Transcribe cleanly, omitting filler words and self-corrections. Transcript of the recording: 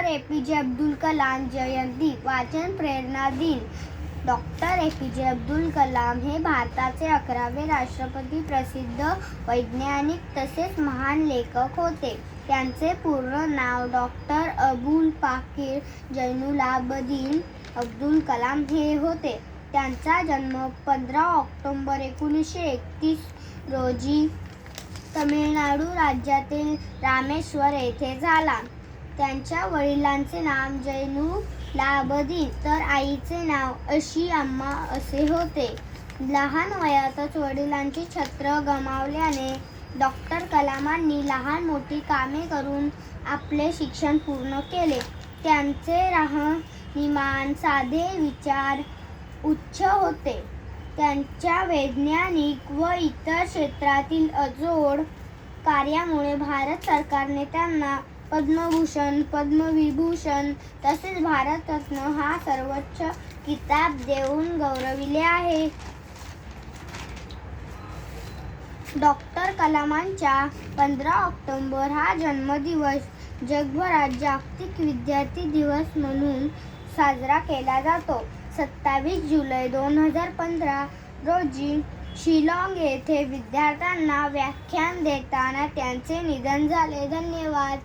Doctor A P J. Abdul Kalam जयंती वाचन प्रेरणा दिन. Doctor A P J. अब्दुल कलाम हे भारताचे 11वे राष्ट्रपती, प्रसिद्ध वैज्ञानिक तसेच महान लेखक होते. त्यांचे पूर्ण नाव डॉक्टर अबुल पाकीर जैनुलाब्दीन अब्दुल कलाम हे होते. त्यांचा जन्म 15 ऑक्टोबर 1931 रोजी तमिळनाडू राज्यातील रामेश्वर येथे झाला. त्यांच्या वडिलांचे नाव जैनुलाब्दीन तर आईचे नाव अशीअम्मा असे होते. लहान वयातच वडिलांची छत्र गमावल्याने डॉक्टर कलामांनी लहान मोठी कामे करून आपले शिक्षण पूर्ण केले. त्यांचे राहणीमान साधे, विचार उच्च होते. त्यांच्या वैज्ञानिक व इतर क्षेत्रातील अजोड कार्यामुळे भारत सरकारने त्यांना पद्मभूषण, पद्मविभूषण तसेच भारतरत्न हा सर्वोच्च किताब देऊन गौरविले आहे. डॉक्टर कलामांचा 15 ऑक्टोबर हा जन्मदिवस जगभरात जागतिक विद्यार्थी दिवस म्हणून साजरा केला जातो. 27 जुलै 2015 रोजी शिलाँग येथे विद्यार्थ्यांना व्याख्यान देताना त्यांचे निधन झाले. धन्यवाद.